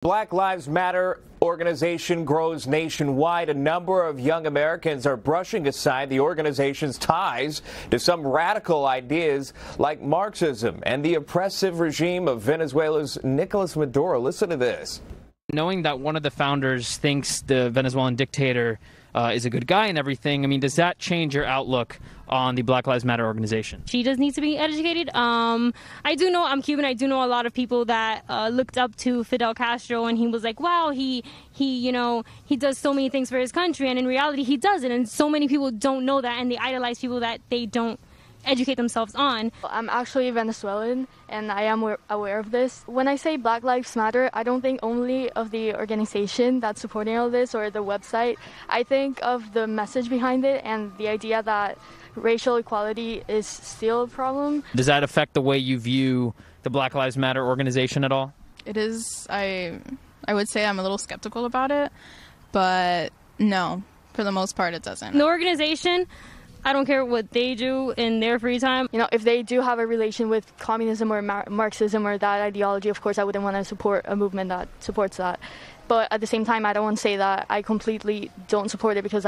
Black Lives Matter organization grows nationwide. A number of young Americans are brushing aside the organization's ties to some radical ideas like Marxism and the oppressive regime of Venezuela's Nicolas Maduro. Listen to this. Knowing that one of the founders thinks the Venezuelan dictator is a good guy and everything, I mean, does that change your outlook on the Black Lives Matter organization? She does need to be educated. I do know, I'm Cuban, I do know a lot of people that looked up to Fidel Castro, and he was like, wow, he does so many things for his country, and in reality he doesn't, and so many people don't know that, and they idolize people that they don't educate themselves on. I'm actually Venezuelan, and I am aware of this. When I say Black Lives Matter, I don't think only of the organization that's supporting all this or the website. I think of the message behind it and the idea that racial equality is still a problem. Does that affect the way you view the Black Lives Matter organization at all? It is. I would say I'm a little skeptical about it, but no, for the most part it doesn't. The organization, I don't care what they do in their free time. You know, if they do have a relation with communism or Marxism or that ideology, of course I wouldn't want to support a movement that supports that. But at the same time, I don't want to say that I completely don't support it, because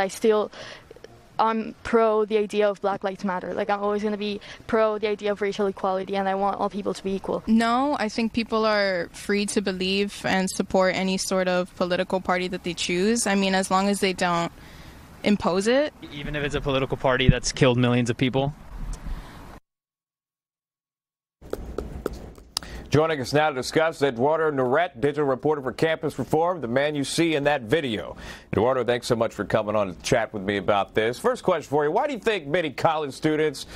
I'm pro the idea of Black Lives Matter. Like, I'm always going to be pro the idea of racial equality, and I want all people to be equal. No, I think people are free to believe and support any sort of political party that they choose. I mean, as long as they don't impose it. Even if it's a political party that's killed millions of people? Joining us now to discuss, Eduardo Neret, digital reporter for Campus Reform, the man you see in that video. Eduardo, thanks so much for coming on to chat with me about this. First question for you. Why do you think many college students,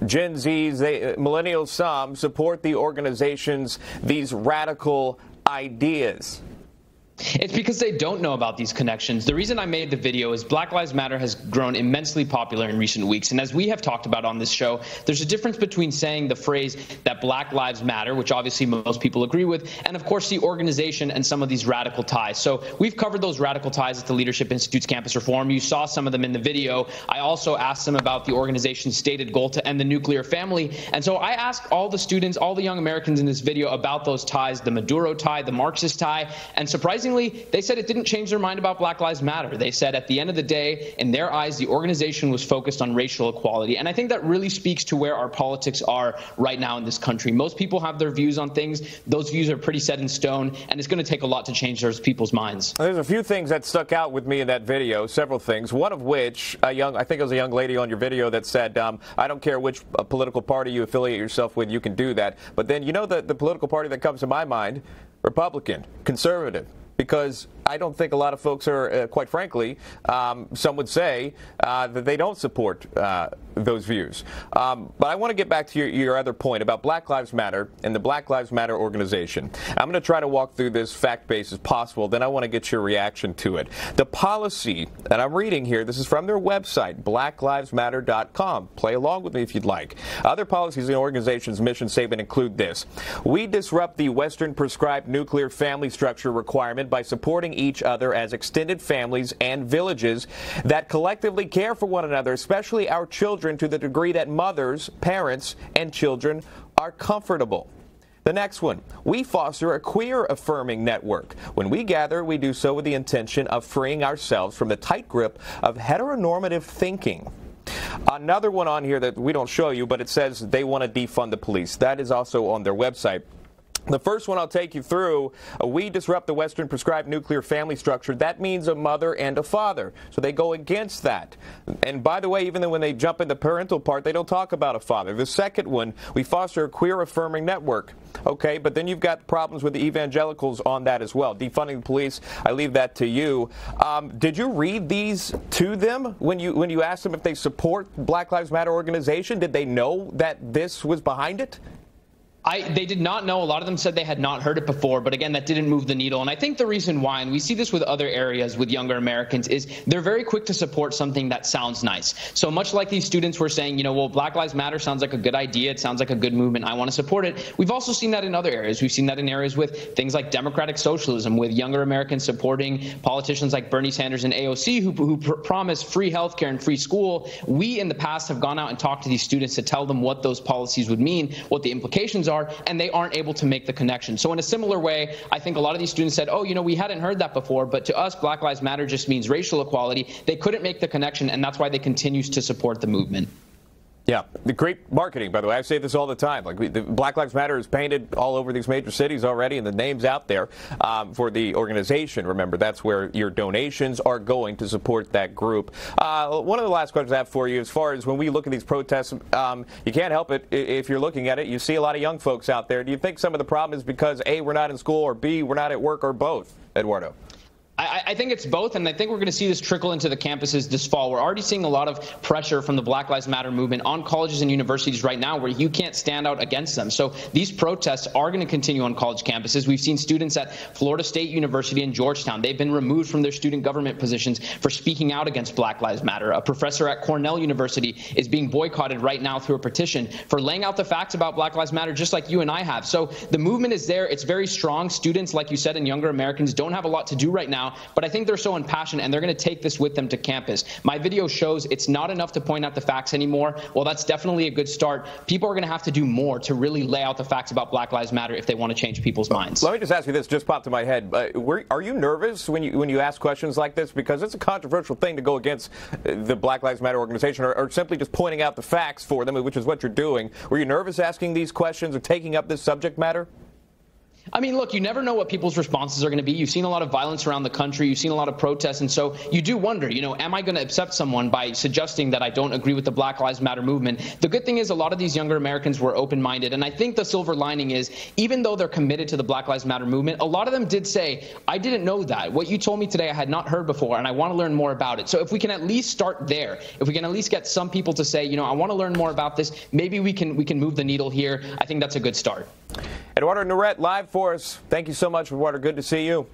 Gen Zs, millennials, some, support the organization's these radical ideas? It's because they don't know about these connections. The reason I made the video is Black Lives Matter has grown immensely popular in recent weeks. And as we have talked about on this show, there's a difference between saying the phrase that Black Lives Matter, which obviously most people agree with, and of course the organization and some of these radical ties. So we've covered those radical ties at the Leadership Institute's Campus Reform. You saw some of them in the video. I also asked them about the organization's stated goal to end the nuclear family. And so I asked all the students, all the young Americans in this video about those ties, the Maduro tie, the Marxist tie, and surprisingly, they said it didn't change their mind about Black Lives Matter. They said at the end of the day, in their eyes, the organization was focused on racial equality. And I think that really speaks to where our politics are right now in this country. Most people have their views on things. Those views are pretty set in stone, and it's going to take a lot to change those people's minds. There's a few things that stuck out with me in that video, several things, one of which, I think it was a young lady on your video that said, I don't care which political party you affiliate yourself with, you can do that. But then, you know, the political party that comes to my mind, Republican, conservative. Because I don't think a lot of folks are, quite frankly, some would say that they don't support those views. But I want to get back to your other point about Black Lives Matter and the Black Lives Matter organization. I'm going to try to walk through this fact-based as possible. Then I want to get your reaction to it. The policy that I'm reading here, this is from their website, blacklivesmatter.com. Play along with me if you'd like. Other policies in the organization's mission statement include this. We disrupt the Western prescribed nuclear family structure requirement by supporting each other as extended families and villages that collectively care for one another, especially our children, to the degree that mothers, parents, and children are comfortable. The next one, we foster a queer-affirming network. When we gather, we do so with the intention of freeing ourselves from the tight grip of heteronormative thinking. Another one on here that we don't show you, but it says they want to defund the police. That is also on their website. The first one I'll take you through, we disrupt the Western prescribed nuclear family structure. That means a mother and a father. So they go against that. And by the way, even though when they jump in the parental part, they don't talk about a father. The second one, we foster a queer-affirming network. Okay, but then you've got problems with the evangelicals on that as well. Defunding the police, I leave that to you. Did you read these to them when you asked them if they support Black Lives Matter organization? Did they know that this was behind it? They did not know. A lot of them said they had not heard it before, but again, that didn't move the needle. And I think the reason why, and we see this with other areas with younger Americans, is they're very quick to support something that sounds nice. So much like these students were saying, well, Black Lives Matter sounds like a good idea. It sounds like a good movement. I want to support it. We've also seen that in other areas. We've seen that in areas with things like democratic socialism, with younger Americans supporting politicians like Bernie Sanders and AOC who promise free healthcare and free school. We in the past have gone out and talked to these students to tell them what those policies would mean, what the implications are. are, and they aren't able to make the connection. So in a similar way, I think a lot of these students said, oh, you know, we hadn't heard that before, but to us, Black Lives Matter just means racial equality. They couldn't make the connection, and that's why they continue to support the movement. Yeah, the great marketing, by the way. I say this all the time. Like, the Black Lives Matter is painted all over these major cities already, and the name's out there for the organization. Remember, that's where your donations are going to support that group. One of the last questions I have for you, as far as when we look at these protests, you can't help it if you're looking at it. You see a lot of young folks out there. Do you think some of the problem is because A, we're not in school, or B, we're not at work, or both, Eduardo? I think it's both, and I think we're going to see this trickle into the campuses this fall. We're already seeing a lot of pressure from the Black Lives Matter movement on colleges and universities right now where you can't stand out against them. So these protests are going to continue on college campuses. We've seen students at Florida State University and Georgetown. They've been removed from their student government positions for speaking out against Black Lives Matter. A professor at Cornell University is being boycotted right now through a petition for laying out the facts about Black Lives Matter, just like you and I have. So the movement is there. It's very strong. Students, like you said, and younger Americans don't have a lot to do right now, but I think they're so impassioned, and they're going to take this with them to campus. My video shows it's not enough to point out the facts anymore. Well, that's definitely a good start. People are going to have to do more to really lay out the facts about Black Lives Matter if they want to change people's minds. Let me just ask you this, just popped in my head. Are you nervous when you ask questions like this? Because it's a controversial thing to go against the Black Lives Matter organization, or simply just pointing out the facts for them, which is what you're doing. Were you nervous asking these questions or taking up this subject matter? I mean, look, you never know what people's responses are going to be. You've seen a lot of violence around the country. You've seen a lot of protests. And so you do wonder, you know, am I going to upset someone by suggesting that I don't agree with the Black Lives Matter movement? The good thing is a lot of these younger Americans were open-minded. And I think the silver lining is, even though they're committed to the Black Lives Matter movement, a lot of them did say, I didn't know that. What you told me today I had not heard before, and I want to learn more about it. So if we can at least start there, if we can at least get some people to say, you know, I want to learn more about this, maybe we can move the needle here. I think that's a good start. Eduardo Neret live for us. Thank you so much, Eduardo. Good to see you.